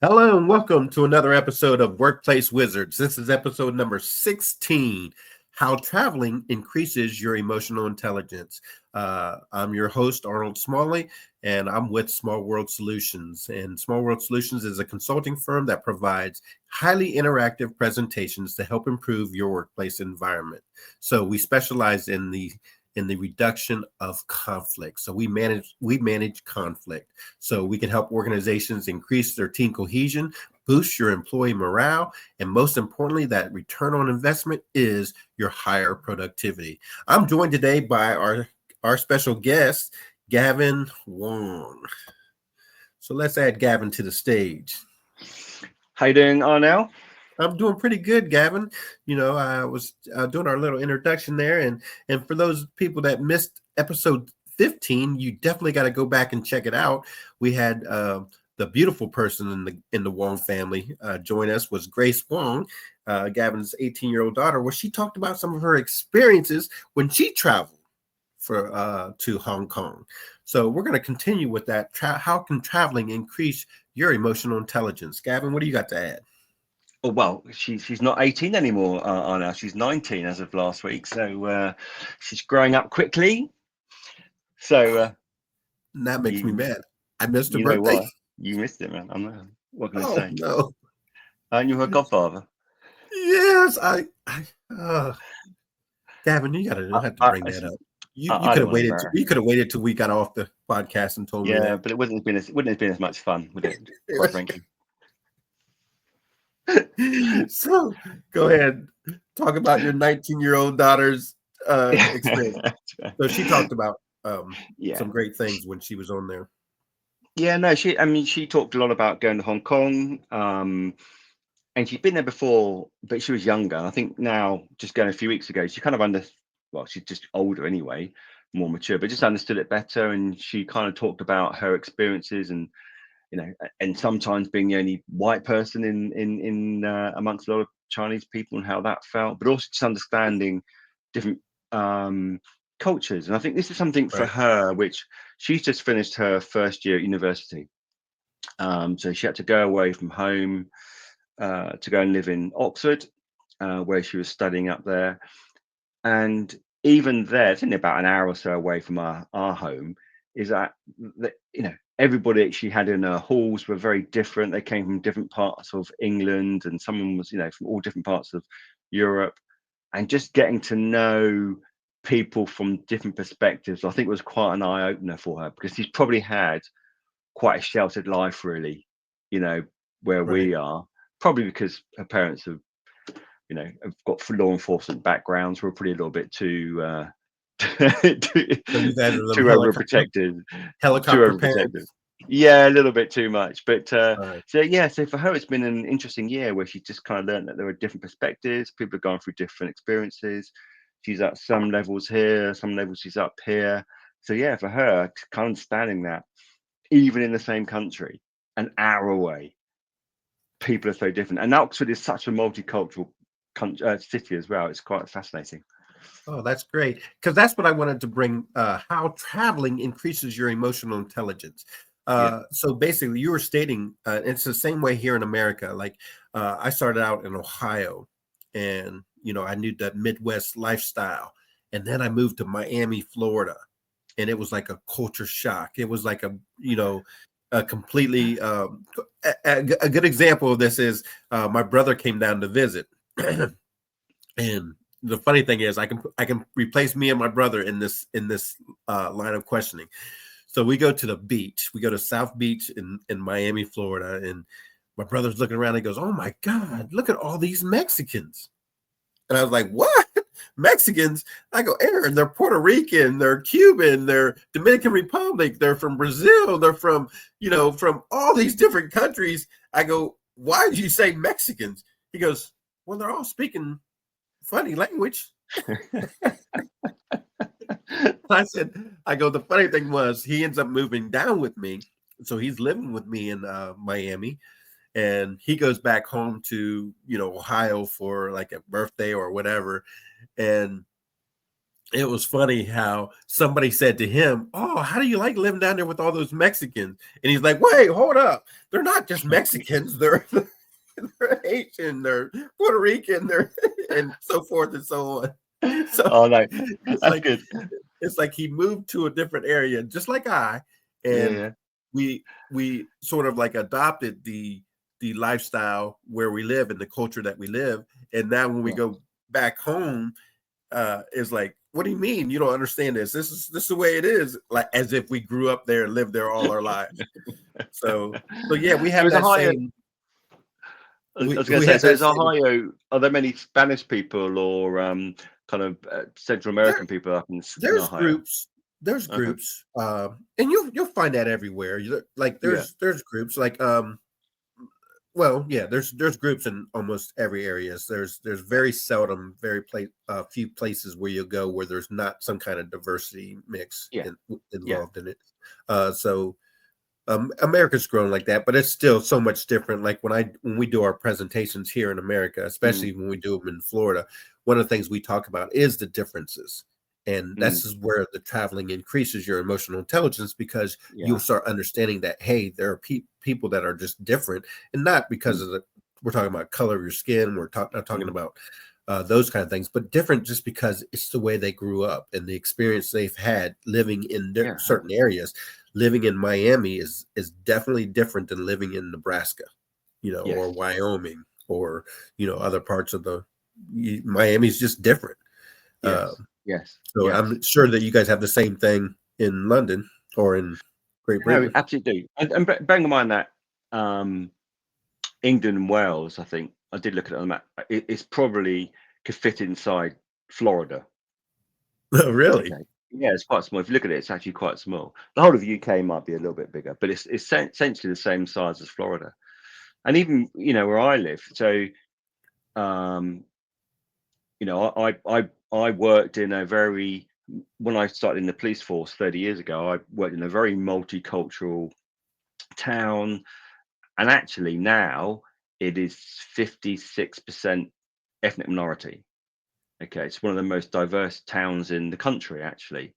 Hello and welcome to another episode of Workplace Wizards. This is episode number 16, How Traveling Increases Your Emotional Intelligence. I'm your host, Arnold Smalley, and I'm with Small World Solutions. And Small World Solutions is a consulting firm that provides highly interactive presentations to help improve your workplace environment. So we specialize in the reduction of conflict. So we manage conflict. So we can help organizations increase their team cohesion, boost your employee morale, and most importantly, that return on investment is your higher productivity. I'm joined today by our special guest, Gavin Wong. So let's add Gavin to the stage. How you doing, Arnell? I'm doing pretty good, Gavin. I was doing our little introduction there, and for those people that missed episode 15, you definitely got to go back and check it out. We had the beautiful person in the Wong family join us was Grace Wong, Gavin's 18-year-old daughter, where she talked about some of her experiences when she traveled for to Hong Kong. So we're going to continue with that. How can traveling increase your emotional intelligence, Gavin? What do you got to add? Oh well, she's not 18 anymore, Arnell. She's 19 as of last week, so she's growing up quickly. So And that makes me you mad. I missed her you know birthday. what? You missed it, man. What can I Oh say? no. Aren't you her godfather? Yes, I Gavin, you gotta I, have to I, bring that up. You I could don't have want to waited. embarrass You you. could have waited till we got off the podcast and told me Yeah, that. but it wouldn't have been as much fun, would it? Quite frankly. So go ahead, talk about your 19-year-old daughter's experience. So she talked about Yeah. some great things when she was on there. Yeah, no, she talked a lot about going to Hong Kong. And she'd been there before, but she was younger. I think now, just going a few weeks ago, she kind of well, she's just older anyway, more mature, but just understood it better. And she kind of talked about her experiences and, and sometimes being the only white person in amongst a lot of Chinese people and how that felt, but also just understanding different um, cultures. And I think this is something for Right. her, which she's just finished her first year at university. So she had to go away from home to go and live in Oxford, where she was studying up there. And even there, it's only about an hour or so away from our home, is that everybody she had in her halls were very different. They came from different parts of England, and someone was from all different parts of Europe, and just getting to know people from different perspectives, I think was quite an eye opener for her because she's probably had quite a sheltered life, really, you know, where Right. we are. Probably because her parents have got law enforcement backgrounds. We're probably a little bit too too, So you guys are too them overprotected, too helicopter overprotective. parents. Yeah, a little bit too much. But All right. so yeah, so for her, it's been an interesting year where she just kind of learned that there are different perspectives. People are going through different experiences. She's at some levels here, some levels she's up here. So yeah, for her, kind of understanding that even in the same country, an hour away, people are so different. And Oxford is such a multicultural city as well. It's quite fascinating. Oh, that's great. Because that's what I wanted to bring. How traveling increases your emotional intelligence. Yeah. So basically, you were stating it's the same way here in America. Like I started out in Ohio, and I knew that Midwest lifestyle, and then I moved to Miami, Florida, and it was like a culture shock. It was like a completely a good example of this is my brother came down to visit. And the funny thing is, I can replace me and my brother in this line of questioning. So we go to the beach. We go to South Beach in Miami, Florida, and my brother's looking around. And he goes, "Oh my God, look at all these Mexicans!" And I was like, "What Mexicans?" I go, "Aaron, they're Puerto Rican, they're Cuban, they're Dominican Republic, they're from Brazil, they're from all these different countries." I go, "Why did you say Mexicans?" He goes, "Well, they're all speaking funny language." I go, the funny thing was he ends up moving down with me. So he's living with me in Miami, and he goes back home to, Ohio for like a birthday or whatever. And it was funny how somebody said to him, "Oh, how do you like living down there with all those Mexicans?" And he's like, "Wait, hold up. They're not just Mexicans. They're they're Haitian, they're Puerto Rican, they're and so forth and so on." So Oh no, it's that's like good. it's like he moved to a different area, just like I, Yeah, and yeah, we sort of like adopted the lifestyle where we live and the culture that we live. And now when we yeah. go back home, is like, what do you mean you don't understand this? This is the way it is, like as if we grew up there and lived there all our lives. So yeah, we So have is that Ohio, same. I was going to We say, have so that is same. Ohio, are there many Spanish people or kind of Central There, American people up in there's Ohio? groups. There's Okay. groups, and you'll find that everywhere. Like Yeah. there's groups like well, yeah, there's groups in almost every area. So there's Yeah. very seldom, few places where you'll go where there's not some kind of diversity mix Yeah. Yeah. involved in it. So America's grown like that, but it's still so much different. Like when we do our presentations here in America, Mm, especially when we do them in Florida, one of the things we talk about is the differences. And mm, this is where the traveling increases your emotional intelligence, because you'll yeah. start understanding that, hey, there are people that are just different, and not because Mm, of we're talking about color of your skin. We're not talking mm, about those kind of things, but different just because it's the way they grew up and the experience they've had living in yeah. certain areas. Living in Miami is definitely different than living in Nebraska, or Yes. Wyoming, or other parts of Miami's just different. Uh, Yes. Yes. so Yes. I'm sure that you guys have the same thing in London or in Great No, we Britain. absolutely do. And bearing in mind that um, England and Wales, I think I did look at it on the map. It's probably could fit inside Florida. Oh, really? Okay. Yeah, it's quite small. If you look at it, it's actually quite small. The whole of the UK might be a little bit bigger, but it's essentially the same size as Florida. And even where I live, so um, I worked in a very when I started in the police force 30 years ago, I worked in a very multicultural town, and actually now it is 56% ethnic minority. Okay, it's one of the most diverse towns in the country, actually.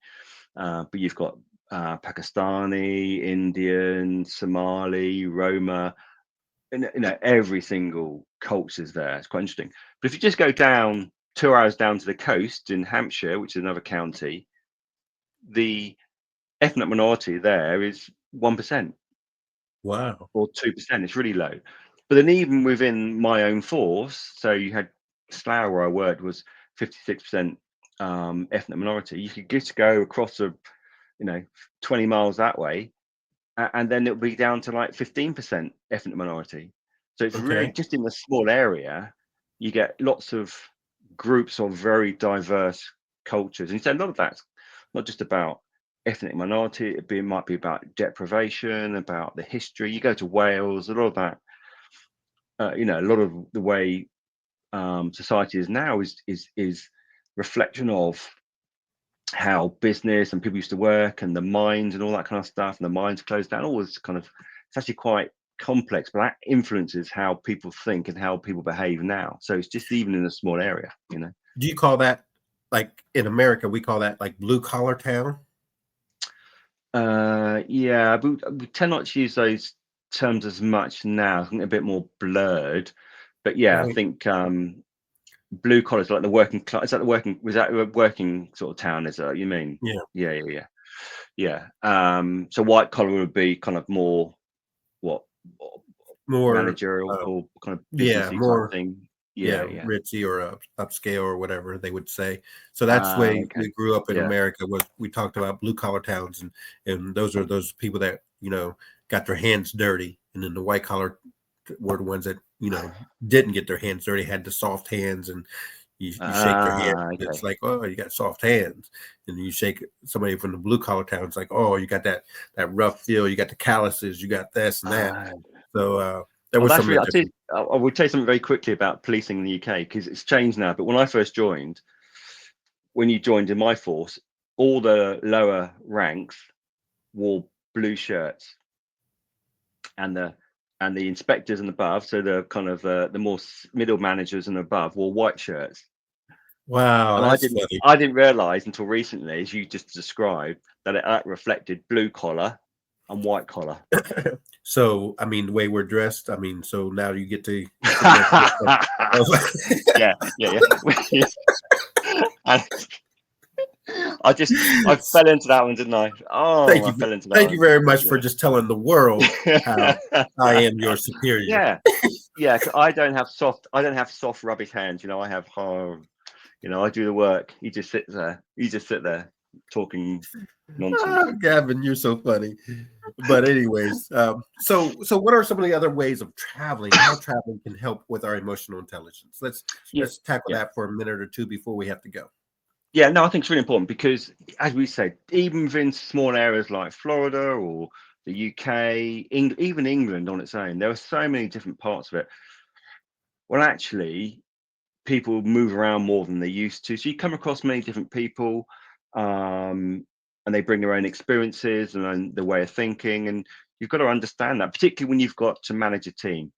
But you've got Pakistani, Indian, Somali, Roma, and every single culture's there. It's quite interesting. But if you just go down 2 hours down to the coast in Hampshire, which is another county, the ethnic minority there is 1% Wow. or 2%. It's really low. But then even within my own force, so you had Slough where I worked was 56% ethnic minority. You could just go across 20 miles that way, and then it'll be down to like 15% ethnic minority. So it's really Okay. just in the small area, you get lots of groups of very diverse cultures. And so a lot of that's not just about ethnic minority, it might be about deprivation, about the history. You go to Wales, a lot of that, a lot of the way society is now is reflection of how business and people used to work and the mines and all that kind of stuff, and the mines closed down. All this kind of, it's actually quite complex, but that influences how people think and how people behave now. So it's just even in a small area. Do you call that, like in America, we call that like blue collar town? Yeah, but we tend not to use those terms as much now. I think they're a bit more blurred. But yeah, I Right. think blue collar is like the working class. Is that the working? Was that a working sort of town? Is that what you mean? Yeah. Yeah, yeah, yeah, yeah. So white collar would be kind of more what More, managerial or kind of yeah, businessy type more, thing. yeah, Yeah, yeah. ritzy or upscale or whatever they would say. So that's the way Okay. we grew up in Yeah. America. Was we talked about blue collar towns, and those are those people that got their hands dirty, and then the white collar were the ones that didn't get their hands dirty, had the soft hands, and you shake their hand. Okay. It's like, oh, you got soft hands, and you shake somebody from the blue collar town. It's like, oh, you got that rough feel. You got the calluses. You got this and that. Uh, So there well, was that's some really. difference. I would tell you something very quickly about policing in the UK because it's changed now. But when I first joined, when you joined in my force, all the lower ranks wore blue shirts, and the inspectors and above, so the kind of the more middle managers and above, wore white shirts. Wow, And that's funny. I didn't realize until recently, as you just described, that it reflected blue collar and white collar. So, I mean, the way we're dressed, I mean, so now you get to connect with Yeah, yeah, yeah. And I fell into that one, didn't I? Oh, Thank I you. fell into that Thank you one. very much for just telling the world how I Yeah. am your superior. Yeah, yeah. 'Cause I don't have soft rubbish hands. I have hard. I do the work. You just sit there. You just sit there talking nonsense. Gavin, you're so funny. But anyways, so what are some of the other ways of traveling? How traveling can help with our emotional intelligence? Yeah, Let's tackle yeah, that for a minute or two before we have to go. yeah. No, I think it's really important because, as we said, even within small areas like Florida or the UK, even England on its own, there are so many different parts of it. Well, actually, people move around more than they used to. So you come across many different people, and they bring their own experiences and their way of thinking. And you've got to understand that, particularly when you've got to manage a team.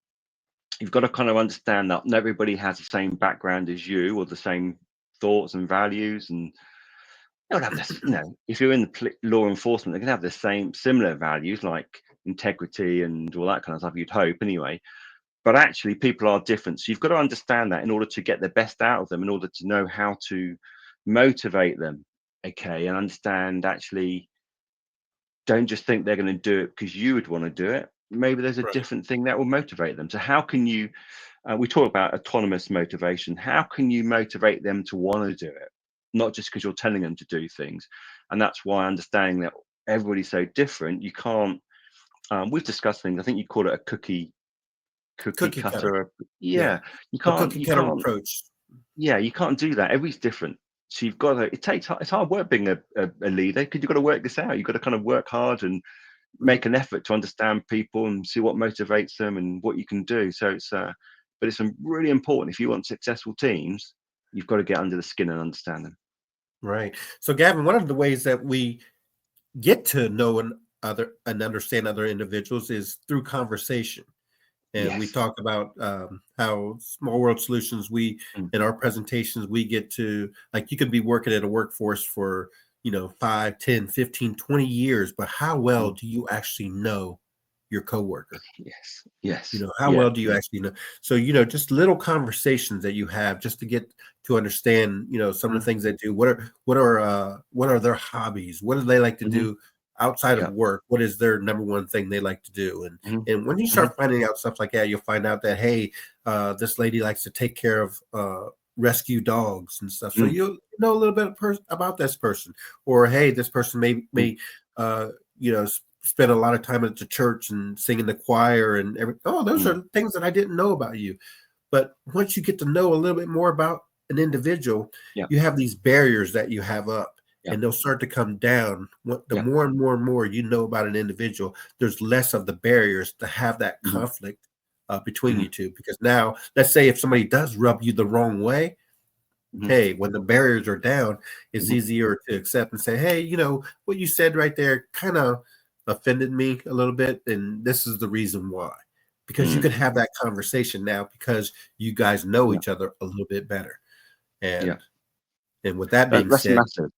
You've got to kind of understand that not everybody has the same background as you or the same thoughts and values. And they don't have this, if you're in the law enforcement, they can have the same similar values like integrity and all that kind of stuff, you'd hope anyway. But actually, people are different. So you've got to understand that in order to get the best out of them, in order to know how to motivate them. Okay. And understand actually, don't just think they're going to do it because you would want to do it. Maybe there's a Right. different thing that will motivate them. So, how can you, we talk about autonomous motivation. How can you motivate them to want to do it? Not just because you're telling them to do things. And that's why understanding that everybody's so different, you can't, we've discussed things. I think you call it a cookie Cookie cutter. cutter. Yeah. Yeah, you A can't cookie you cutter can't approach. yeah, you can't do that. Everybody's different. So you've got to, it's hard work being a leader because you've got to work this out. You've got to kind of work hard and make an effort to understand people and see what motivates them and what you can do. So but it's really important. If you want successful teams, you've got to get under the skin and understand them. Right. So, Gavin, one of the ways that we get to know and understand other individuals is through conversation. And we Yes. talk about how Small World Solutions, we Mm, in our presentations, we get to, like, you could be working at a workforce for 5, 10, 15, 20 years, but how well mm. do you actually know your coworker? Yes. Yes. How Yeah. well do you Yeah. actually know? So, just little conversations that you have just to get to understand, some of Mm, the things they do. What are their hobbies? What do they like to hmm. do outside of Yeah. work? What is their number one thing they like to do? And Hmm. and when you Hmm. start finding out stuff like that, you'll find out that, hey, this lady likes to take care of rescue dogs and stuff. So Mm, you'll know a little bit about this person, or hey, this person mm, may uh, spend a lot of time at the church and singing the choir and everything. Oh, those mm. are things that I didn't know about you. But once you get to know a little bit more about an individual, Yeah. you have these barriers that you have up, Yeah. and they'll start to come down. The Yeah. more and more and more you know about an individual, there's less of the barriers to have that Hmm. conflict between Hmm. you two. Because now, let's say if somebody does rub you the wrong way, Hmm. hey, when the barriers are down, it's Hmm. easier to accept and say, hey, what you said right there kind of offended me a little bit, and this is the reason why. Because you Mm. can have that conversation now because you guys know Yeah. each other a little bit better. Yeah. And with that being That's said, massive.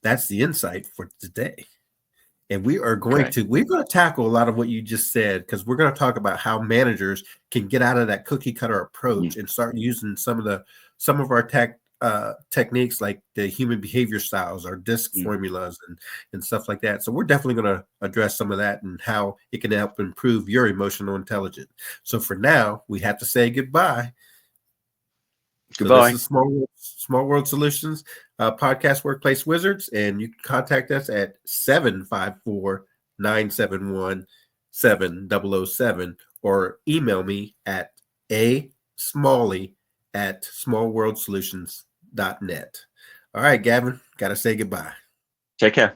that's the insight for today. And Great. we're going to tackle a lot of what you just said, because we're going to talk about how managers can get out of that cookie cutter Mm, approach and start using some of our techniques, like the human behavior styles, our DISC mm. formulas, and stuff like that. So we're definitely going to address some of that and how it can help improve your emotional intelligence. So for now, we have to say goodbye. So this Goodbye. is Small World Solutions podcast, Workplace Wizards, and you can contact us at 754-971-7007, or email me at smalley@smallworldsolutions.net. All right, Gavin, got to say goodbye. Take care.